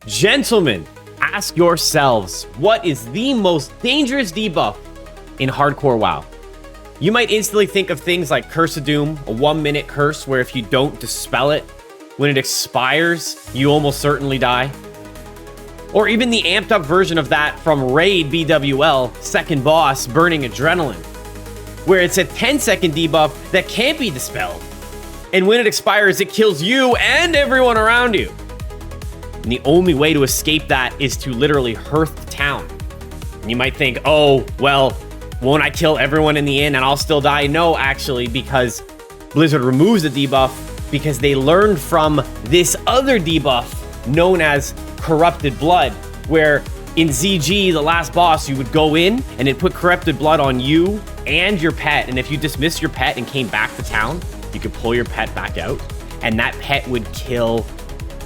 Gentlemen, ask yourselves, what is the most dangerous debuff in hardcore WoW? You might instantly think of things like Curse of Doom, a 1-minute curse where if you don't dispel it, when it expires, you almost certainly die. Or even the amped up version of that from Raid BWL, second boss, Burning Adrenaline, where it's a 10-second debuff that can't be dispelled. And when it expires, it kills you and everyone around you. And the only way to escape that is to literally hearth the town. And you might think, oh, well, won't I kill everyone in the inn and I'll still die? No, actually, because Blizzard removes the debuff because they learned from this other debuff known as Corrupted Blood, where in ZG, the last boss, you would go in and it put Corrupted Blood on you and your pet. And if you dismissed your pet and came back to town, you could pull your pet back out and that pet would kill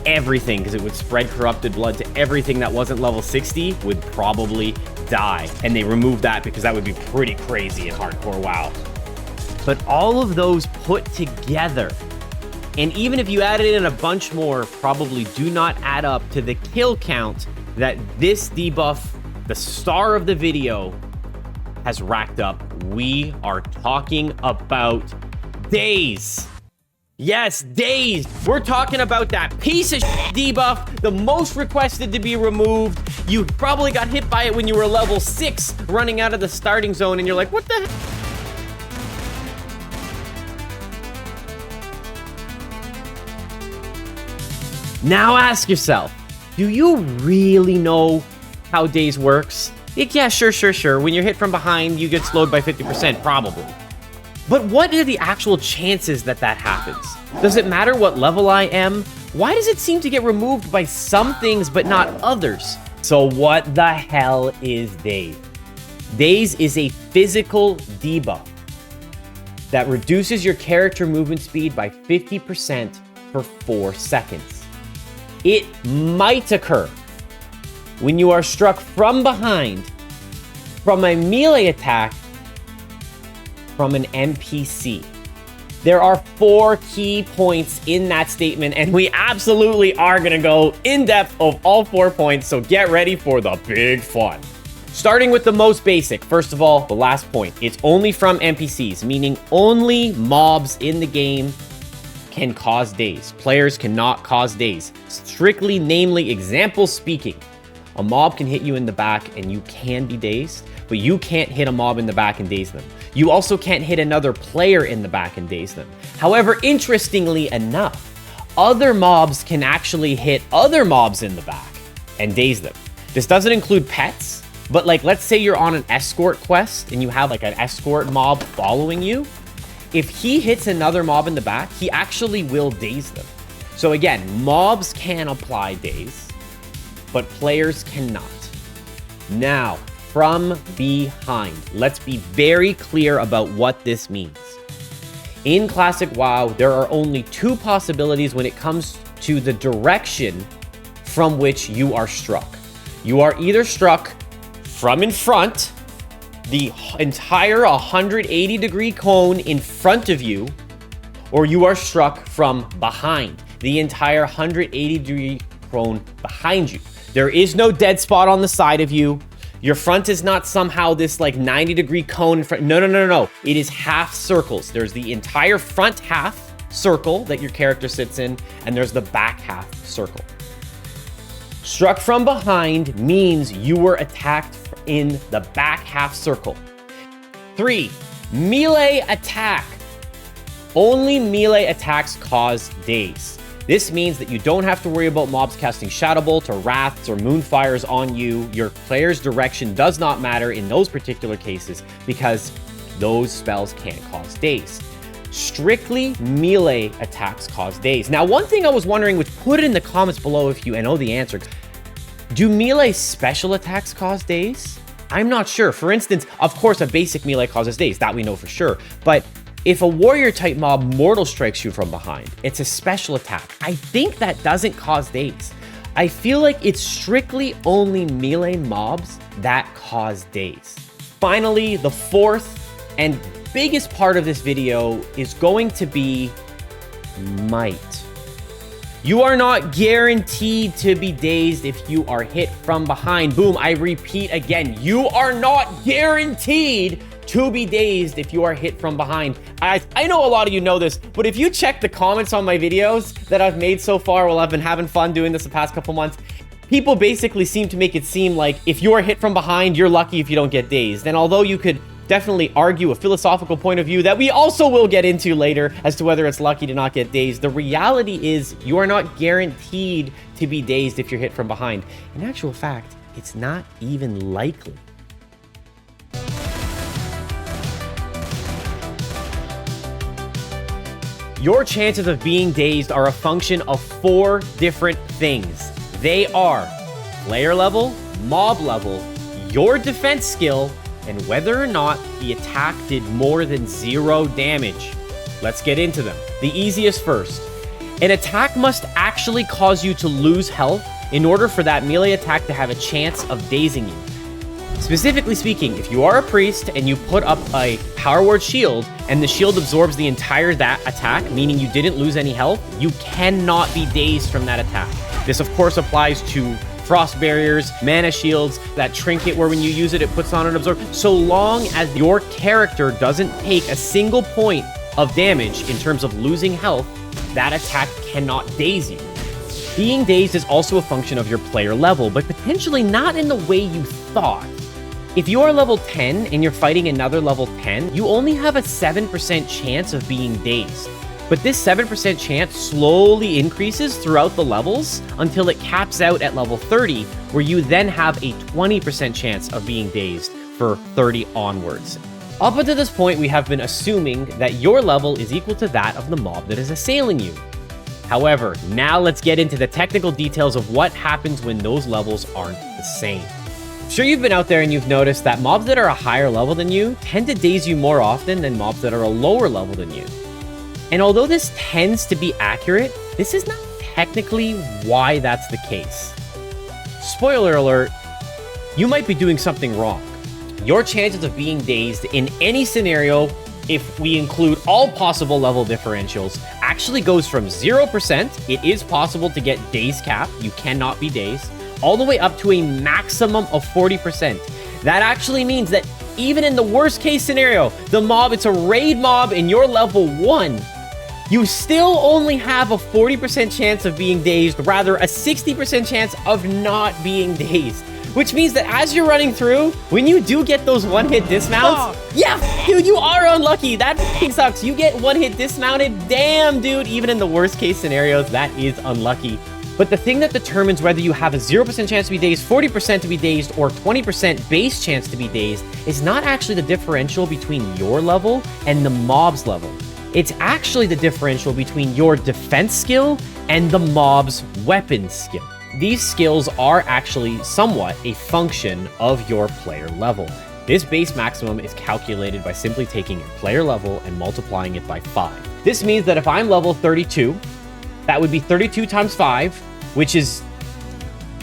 everything because it would spread Corrupted Blood to everything that wasn't level 60 would probably die. And they removed that because that would be pretty crazy in hardcore WoW. But all of those put together, and even if you added in a bunch more, probably do not add up to the kill count that this debuff, the star of the video, has racked up. We are talking about Daze. Yes, Daze. We're talking about that piece of debuff, the most requested to be removed. You probably got hit by it when you were level 6 running out of the starting zone and you're like, what the heck? Now ask yourself, do you really know how Daze works? Yeah, sure. When you're hit from behind, you get slowed by 50%, probably. But what are the actual chances that that happens? Does it matter what level I am? Why does it seem to get removed by some things but not others? So what the hell is Daze? Daze is a physical debuff that reduces your character movement speed by 50% for 4 seconds. It might occur when you are struck from behind from a melee attack from an NPC. There are 4 key points in that statement, and we absolutely are gonna go in depth of all 4 points, so get ready for the big fun. Starting with the most basic, first of all, the last point. It's only from NPCs, meaning only mobs in the game can cause Daze. Players cannot cause Daze. Strictly, namely, example speaking, a mob can hit you in the back and you can be dazed, but you can't hit a mob in the back and daze them. You also can't hit another player in the back and daze them. However, interestingly enough, other mobs can actually hit other mobs in the back and daze them. This doesn't include pets, but like, let's say you're on an escort quest and you have like an escort mob following you. If he hits another mob in the back, he actually will daze them. So again, mobs can apply Daze, but players cannot. Now, from behind, let's be very clear about what this means. In Classic WoW, there are only 2 possibilities when it comes to the direction from which you are struck. You are either struck from in front, the entire 180-degree cone in front of you, or you are struck from behind, the entire 180-degree cone behind you. There is no dead spot on the side of you. Your front is not somehow this like 90-degree cone in front. No. It is half circles. There's the entire front half circle that your character sits in, and there's the back half circle. Struck from behind means you were attacked in the back half circle. 3, melee attack. Only melee attacks cause Daze. This means that you don't have to worry about mobs casting Shadow Bolt or Wraths or Moonfires on you. Your player's direction does not matter in those particular cases because those spells can't cause Daze. Strictly melee attacks cause Daze. Now, one thing I was wondering, which put it in the comments below if you know the answer. Do melee special attacks cause Daze? I'm not sure. For instance, of course, a basic melee causes Daze. That we know for sure. But if a warrior type mob mortal strikes you from behind, it's a special attack. I think that doesn't cause Daze. I feel like it's strictly only melee mobs that cause Daze. Finally, the 4th and biggest part of this video is going to be might. You are not guaranteed to be dazed if you are hit from behind. Boom, I repeat again. You are not guaranteed to be dazed if you are hit from behind. I know a lot of you know this, but if you check the comments on my videos that I've made so far while I've been having fun doing this the past couple months, people basically seem to make it seem like if you are hit from behind, you're lucky if you don't get dazed. And although you could definitely argue a philosophical point of view that we also will get into later as to whether it's lucky to not get dazed, the reality is you are not guaranteed to be dazed if you're hit from behind. In actual fact, it's not even likely. Your chances of being dazed are a function of 4 different things. They are player level, mob level, your defense skill, and whether or not the attack did more than 0 damage. Let's get into them. The easiest first. An attack must actually cause you to lose health in order for that melee attack to have a chance of dazing you. Specifically speaking, if you are a priest and you put up a power word shield and the shield absorbs the entire attack, meaning you didn't lose any health, you cannot be dazed from that attack. This of course applies to frost barriers, mana shields, that trinket where when you use it, it puts on an absorb. So long as your character doesn't take a single point of damage in terms of losing health, that attack cannot daze you. Being dazed is also a function of your player level, but potentially not in the way you thought. If you are level 10 and you're fighting another level 10, you only have a 7% chance of being dazed. But this 7% chance slowly increases throughout the levels until it caps out at level 30, where you then have a 20% chance of being dazed for 30 onwards. Up until this point, we have been assuming that your level is equal to that of the mob that is assailing you. However, now let's get into the technical details of what happens when those levels aren't the same. I'm sure you've been out there and you've noticed that mobs that are a higher level than you tend to daze you more often than mobs that are a lower level than you. And although this tends to be accurate, this is not technically why that's the case. Spoiler alert, you might be doing something wrong. Your chances of being dazed in any scenario, if we include all possible level differentials, actually goes from 0%, it is possible to get daze cap, you cannot be dazed, all the way up to a maximum of 40%. That actually means that even in the worst case scenario, the mob, it's a raid mob and you're level 1, you still only have a 40% chance of being dazed, rather a 60% chance of not being dazed. Which means that as you're running through, when you do get those one-hit dismounts, yeah, dude, you are unlucky. That f***ing sucks. You get one-hit dismounted, damn, dude, even in the worst case scenarios, that is unlucky. But the thing that determines whether you have a 0% chance to be dazed, 40% to be dazed, or 20% base chance to be dazed is not actually the differential between your level and the mob's level. It's actually the differential between your defense skill and the mob's weapon skill. These skills are actually somewhat a function of your player level. This base maximum is calculated by simply taking your player level and multiplying it by 5. This means that if I'm level 32, that would be 32 times 5, which is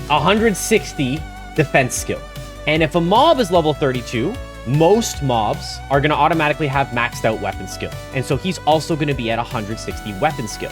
160 defense skill. And if a mob is level 32, most mobs are going to automatically have maxed out weapon skill. And so he's also going to be at 160 weapon skill.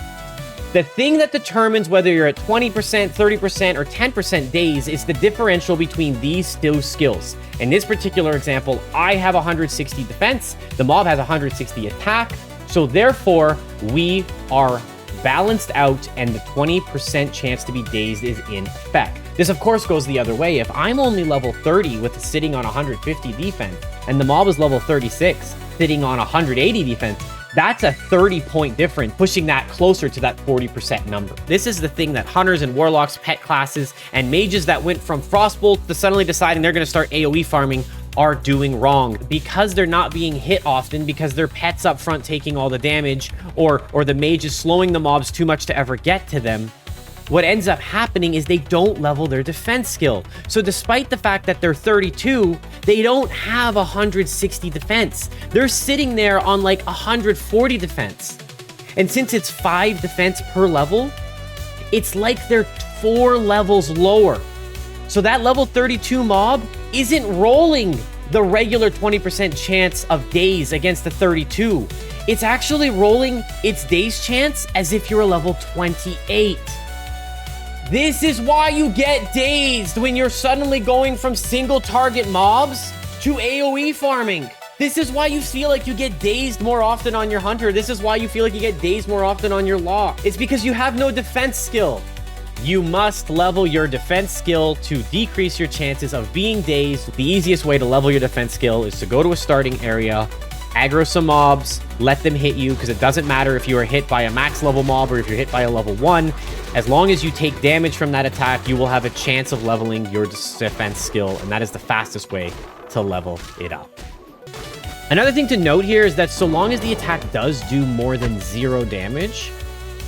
The thing that determines whether you're at 20%, 30%, or 10% daze is the differential between these two skills. In this particular example, I have 160 defense, the mob has 160 attack, so therefore we are balanced out and the 20% chance to be dazed is in effect. This of course goes the other way. If I'm only level 30 with sitting on 150 defense and the mob is level 36 sitting on 180 defense, that's a 30-point difference, pushing that closer to that 40% number. This is the thing that hunters and warlocks, pet classes, and mages that went from Frostbolt to suddenly deciding they're going to start AoE farming are doing wrong, because they're not being hit often, because their pets up front taking all the damage, or the mage is slowing the mobs too much to ever get to them. What ends up happening is they don't level their defense skill. So despite the fact that they're 32, they don't have 160 defense. They're sitting there on like 140 defense. And since it's 5 defense per level, it's like they're 4 levels lower. So that level 32 mob isn't rolling the regular 20% chance of daze against the 32. It's actually rolling its daze chance as if you're a level 28. This is why you get dazed when you're suddenly going from single target mobs to AoE farming. This is why you feel like you get dazed more often on your hunter. This is why you feel like you get dazed more often on your law. It's because you have no defense skill. You must level your defense skill to decrease your chances of being dazed. The easiest way to level your defense skill is to go to a starting area, aggro some mobs, let them hit you, because it doesn't matter if you are hit by a max level mob or if you're hit by a level 1. As long as you take damage from that attack, you will have a chance of leveling your defense skill, and that is the fastest way to level it up. Another thing to note here is that so long as the attack does do more than 0 damage,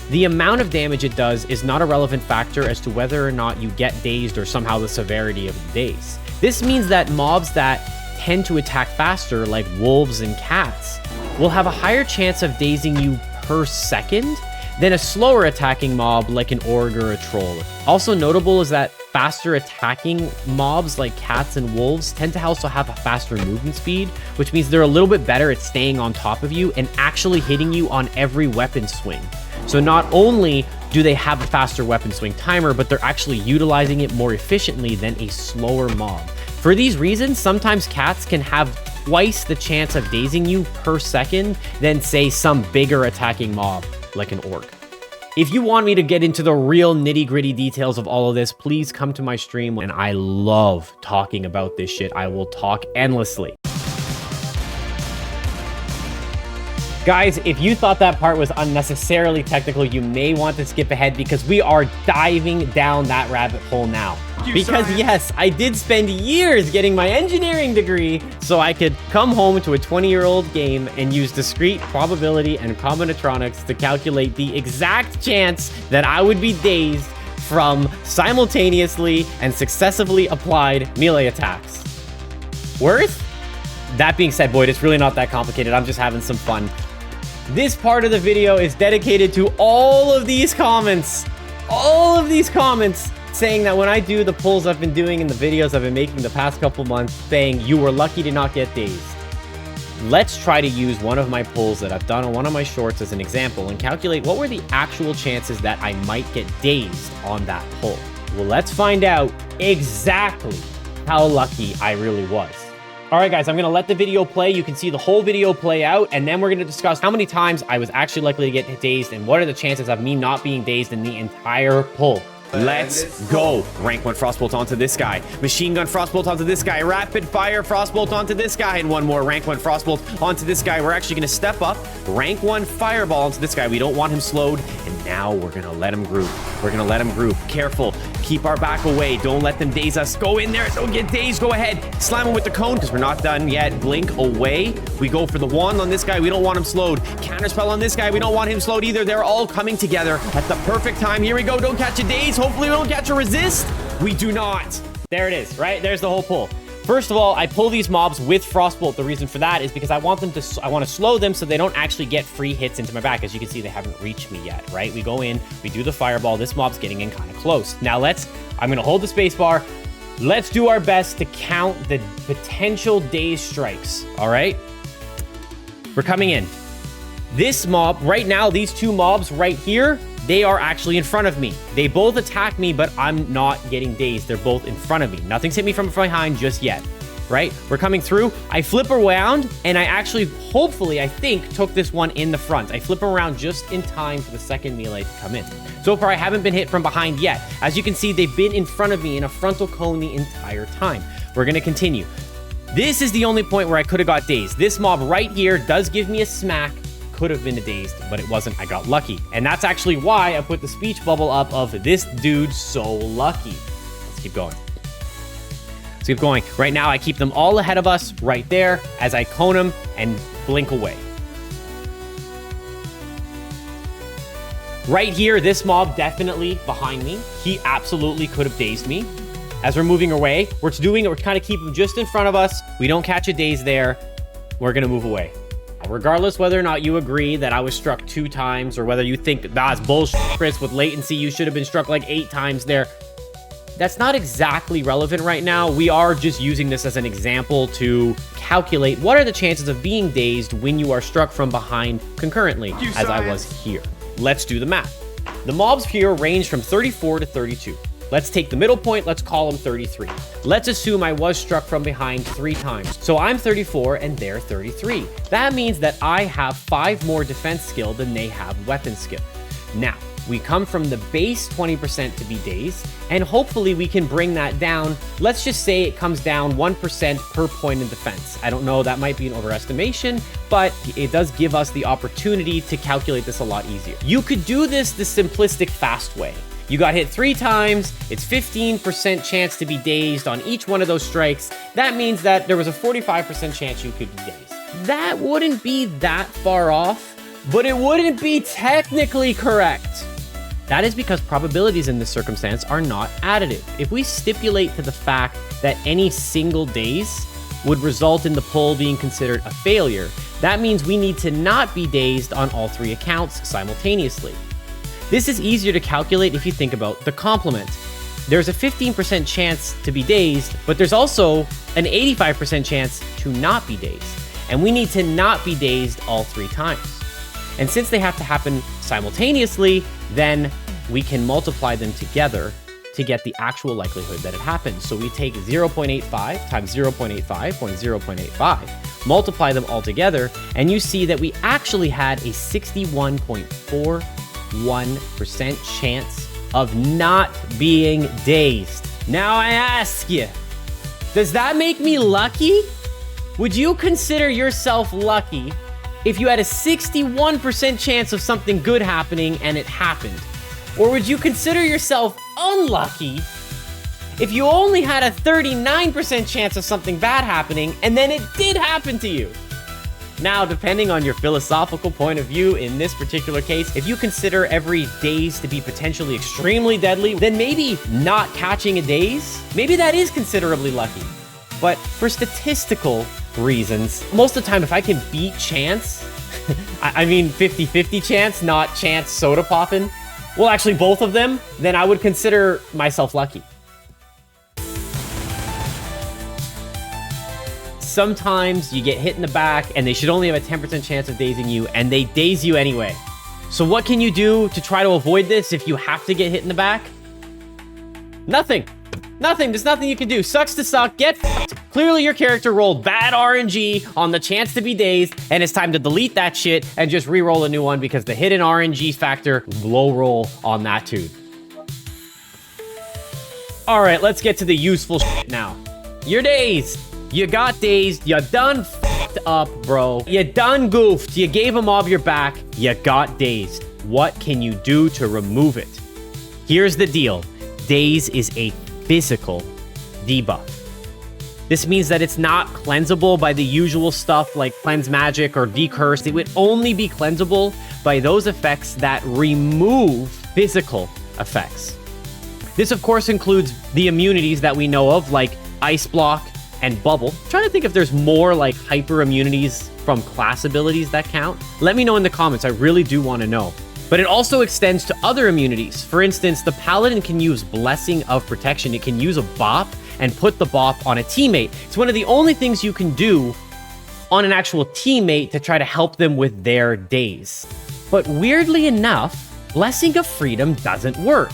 the amount of damage it does is not a relevant factor as to whether or not you get dazed or somehow the severity of the daze. This means that mobs that tend to attack faster, like wolves and cats, will have a higher chance of dazing you per second than a slower attacking mob like an orc or a troll. Also notable is that faster attacking mobs like cats and wolves tend to also have a faster movement speed, which means they're a little bit better at staying on top of you and actually hitting you on every weapon swing. So not only do they have a faster weapon swing timer, but they're actually utilizing it more efficiently than a slower mob. For these reasons, sometimes cats can have twice the chance of dazing you per second than, say, some bigger attacking mob like an orc. If you want me to get into the real nitty-gritty details of all of this, please come to my stream, and I love talking about this shit. I will talk endlessly. Guys, if you thought that part was unnecessarily technical, you may want to skip ahead because we are diving down that rabbit hole now. Because yes, I did spend years getting my engineering degree so I could come home to a 20-year-old game and use discrete probability and combinatorics to calculate the exact chance that I would be dazed from simultaneously and successively applied melee attacks. Worth? That being said, Boyd, it's really not that complicated. I'm just having some fun. This part of the video is dedicated to all of these comments. All of these comments saying that when I do the pulls I've been doing in the videos I've been making the past couple months, saying you were lucky to not get dazed. Let's try to use one of my pulls that I've done on one of my shorts as an example and calculate what were the actual chances that I might get dazed on that pull. Well, let's find out exactly how lucky I really was. All right, guys, I'm going to let the video play. You can see the whole video play out, and then we're going to discuss how many times I was actually likely to get dazed and what are the chances of me not being dazed in the entire pull. Let's go. Rank 1 Frostbolt onto this guy. Machine Gun Frostbolt onto this guy. Rapid Fire Frostbolt onto this guy. And one more Rank 1 Frostbolt onto this guy. We're actually going to step up. Rank 1 Fireball onto this guy. We don't want him slowed. And now we're going to let him group. We're going to let him group. Careful. Keep our back away. Don't let them daze us. Go in there. Don't get dazed. Go ahead. Slam him with the cone because we're not done yet. Blink away. We go for the wand on this guy. We don't want him slowed. Counterspell on this guy. We don't want him slowed either. They're all coming together at the perfect time. Here we go. Don't catch a daze. Hopefully we don't catch a resist. We do not. There it is, right? There's the whole pull. First of all, I pull these mobs with Frostbolt. The reason for that is because I want to slow them so they don't actually get free hits into my back. As you can see, they haven't reached me yet, right? We go in, we do the fireball. This mob's getting in kind of close. Now I'm going to hold the space bar. Let's do our best to count the potential daze strikes, all right? We're coming in. This mob, right now, these two mobs right here, they are actually in front of me. They both attack me, but I'm not getting dazed. They're both in front of me. Nothing's hit me from behind just yet, right? We're coming through. I flip around, and I actually, hopefully, I think, took this one in the front. I flip around just in time for the second melee to come in. So far, I haven't been hit from behind yet. As you can see, they've been in front of me in a frontal cone the entire time. We're going to continue. This is the only point where I could have got dazed. This mob right here does give me a smack. Could have been a dazed, but it wasn't. I got lucky. And that's actually why I put the speech bubble up of this dude so lucky. Let's keep going. Let's keep going. Right now, I keep them all ahead of us right there as I cone them and blink away. Right here, this mob definitely behind me. He absolutely could have dazed me. As we're moving away, we're kind of keep him just in front of us. We don't catch a daze there. We're going to move away. Regardless whether or not you agree that I was struck 2 times or whether you think that's bullshit, Chris, with latency, you should have been struck like 8 times there. That's not exactly relevant right now. We are just using this as an example to calculate what are the chances of being dazed when you are struck from behind concurrently, as I was here. Let's do the math. The mobs here range from 34 to 32. Let's take the middle point, let's call them 33. Let's assume I was struck from behind 3 times. So I'm 34 and they're 33. That means that I have 5 more defense skill than they have weapon skill. Now, we come from the base 20% to be dazed, and hopefully we can bring that down. Let's just say it comes down 1% per point in defense. I don't know, that might be an overestimation, but it does give us the opportunity to calculate this a lot easier. You could do this the simplistic fast way. You got hit 3 times, it's 15% chance to be dazed on each one of those strikes. That means that there was a 45% chance you could be dazed. That wouldn't be that far off, but it wouldn't be technically correct. That is because probabilities in this circumstance are not additive. If we stipulate to the fact that any single daze would result in the pull being considered a failure, that means we need to not be dazed on all 3 accounts simultaneously. This is easier to calculate if you think about the complement. There's a 15% chance to be dazed, but there's also an 85% chance to not be dazed. And we need to not be dazed all 3 times. And since they have to happen simultaneously, then we can multiply them together to get the actual likelihood that it happens. So we take 0.85 times 0.85 point 0.85, multiply them all together, and you see that we actually had a 61.41% chance of not being dazed. Now I ask you, does that make me lucky? Would you consider yourself lucky if you had a 61% chance of something good happening and it happened? Or would you consider yourself unlucky if you only had a 39% chance of something bad happening and then it did happen to you? Now, depending on your philosophical point of view in this particular case, if you consider every daze to be potentially extremely deadly, then maybe not catching a daze, maybe that is considerably lucky. But for statistical reasons, most of the time, if I can beat chance, I mean 50-50 chance, not chance soda popping, well, actually both of them, then I would consider myself lucky. Sometimes you get hit in the back and they should only have a 10% chance of dazing you, and they daze you anyway. So what can you do to try to avoid this if you have to get hit in the back? Nothing. Nothing. There's nothing you can do. Sucks to suck. Get fucked. Clearly your character rolled bad RNG on the chance to be dazed, and it's time to delete that shit and just re-roll a new one because the hidden RNG factor, low roll on that too. All right, let's get to the useful shit now. You're dazed. You got dazed. You done fucked up, bro. You done goofed. You gave a mob your back. You got dazed. What can you do to remove it? Here's the deal. Daze is a physical debuff. This means that it's not cleansable by the usual stuff like cleanse magic or decurse. It would only be cleansable by those effects that remove physical effects. This of course includes the immunities that we know of like ice block and bubble. I'm trying to think if there's more like hyper immunities from class abilities that count. Let me know in the comments. I really do want to know. But it also extends to other immunities. For instance, the Paladin can use Blessing of Protection. It can use a bop and put the bop on a teammate. It's one of the only things you can do on an actual teammate to try to help them with their daze. But weirdly enough, Blessing of Freedom doesn't work.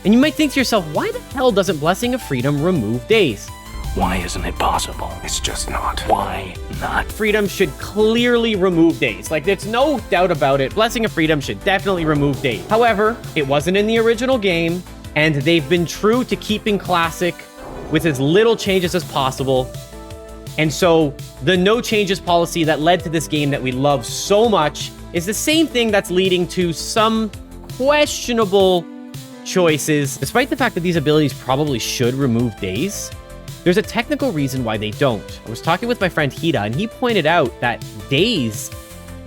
And you might think to yourself, why the hell doesn't Blessing of Freedom remove daze? Why isn't it possible? It's just not. Why not? Freedom should clearly remove daze. Like, there's no doubt about it. Blessing of Freedom should definitely remove daze. However, it wasn't in the original game, and they've been true to keeping Classic with as little changes as possible. And so the no changes policy that led to this game that we love so much is the same thing that's leading to some questionable choices. Despite the fact that these abilities probably should remove daze, there's a technical reason why they don't. I was talking with my friend Hida, and he pointed out that daze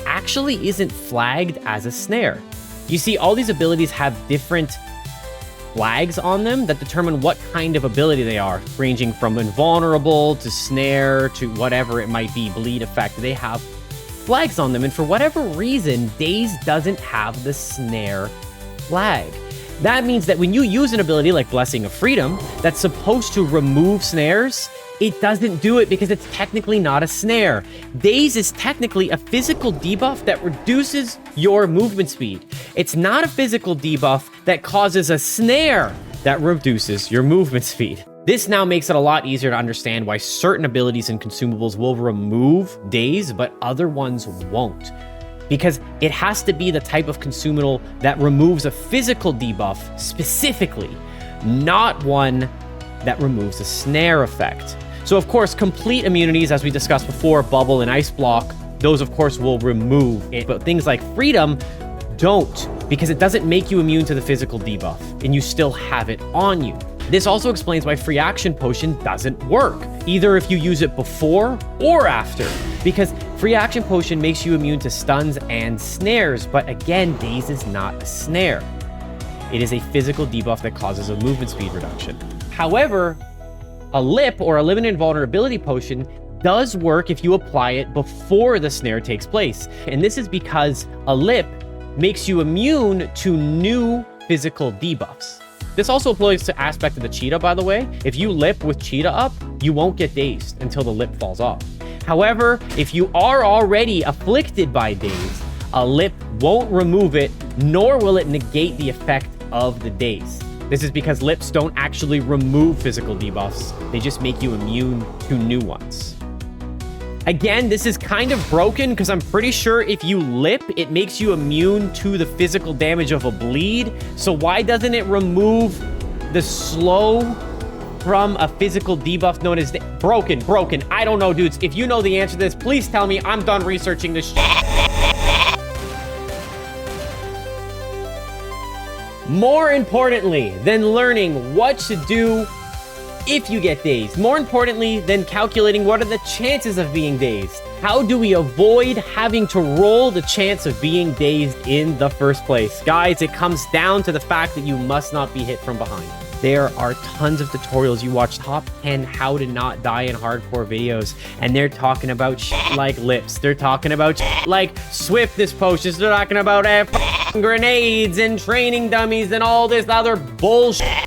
actually isn't flagged as a snare. You see, all these abilities have different flags on them that determine what kind of ability they are, ranging from invulnerable to snare to whatever it might be, bleed effect. They have flags on them, and for whatever reason, daze doesn't have the snare flag. That means that when you use an ability like Blessing of Freedom that's supposed to remove snares, It doesn't do it because it's technically not a snare. Daze is technically a physical debuff that reduces your movement speed. It's not a physical debuff that causes a snare that reduces your movement speed. This now makes it a lot easier to understand why certain abilities and consumables will remove Daze, but other ones won't. Because it has to be the type of consumable that removes a physical debuff specifically, not one that removes a snare effect. So of course, complete immunities, as we discussed before, bubble and ice block, those of course will remove it. But things like freedom don't, because it doesn't make you immune to the physical debuff, and you still have it on you. This also explains why free action potion doesn't work, either if you use it before or after, because free action potion makes you immune to stuns and snares, but again, Daze is not a snare. It is a physical debuff that causes a movement speed reduction. However, a lip or a limited vulnerability potion does work if you apply it before the snare takes place. And this is because a lip makes you immune to new physical debuffs. This also applies to aspect of the cheetah, by the way. If you lip with cheetah up, you won't get dazed until the lip falls off. However, if you are already afflicted by daze, a lip won't remove it, nor will it negate the effect of the daze. This is because lips don't actually remove physical debuffs. They just make you immune to new ones. Again, this is kind of broken because I'm pretty sure if you lip, it makes you immune to the physical damage of a bleed. So why doesn't it remove the slow from a physical debuff known as broken? I don't know, dudes. If you know the answer to this, please tell me. I'm done researching this shit. More importantly than learning what to do if you get dazed, more importantly than calculating what are the chances of being dazed, how do we avoid having to roll the chance of being dazed in the first place? Guys, it comes down to the fact that you must not be hit from behind. There are tons of tutorials. You watch top 10 how to not die in hardcore videos, and they're talking about shit like lips. They're talking about shit like swiftness potions. They're talking about grenades and training dummies and all this other bullshit.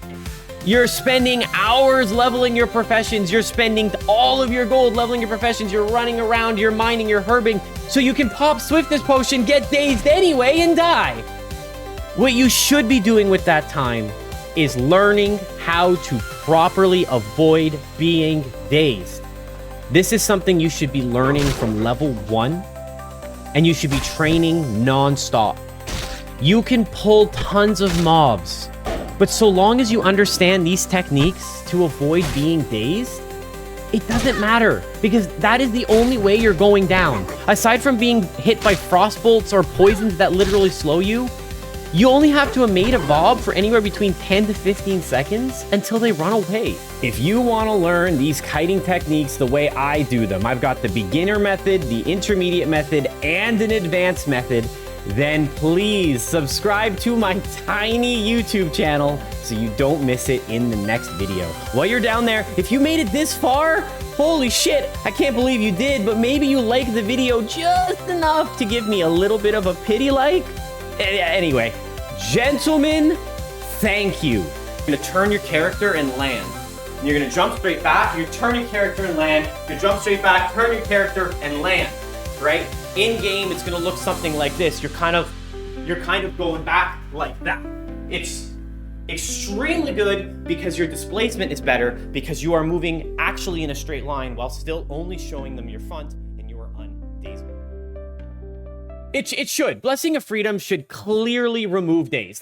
You're spending hours leveling your professions. You're spending all of your gold leveling your professions. You're running around, you're mining, you're herbing, so you can pop swiftness potion, get dazed anyway, and die. What you should be doing with that time is learning how to properly avoid being dazed. This is something you should be learning from level 1, and you should be training non-stop. You can pull tons of mobs, but so long as you understand these techniques to avoid being dazed, it doesn't matter, because that is the only way you're going down. Aside from being hit by frostbolts or poisons that literally slow you, you only have to evade a mob for anywhere between 10 to 15 seconds until they run away. If you want to learn these kiting techniques the way I do them, I've got the beginner method, the intermediate method, and an advanced method, then please subscribe to my tiny YouTube channel so you don't miss it in the next video. While you're down there, if you made it this far, holy shit, I can't believe you did, but maybe you liked the video just enough to give me a little bit of a pity like. Anyway, gentlemen, thank you. You're gonna turn your character and land. And you're gonna jump straight back, you turn your character and land, you jump straight back, turn your character and land, right? In game, it's gonna look something like this. You're kind of going back like that. It's extremely good because your displacement is better, because you are moving actually in a straight line while still only showing them your front and you are undazed. It should. Blessing of Freedom should clearly remove daze.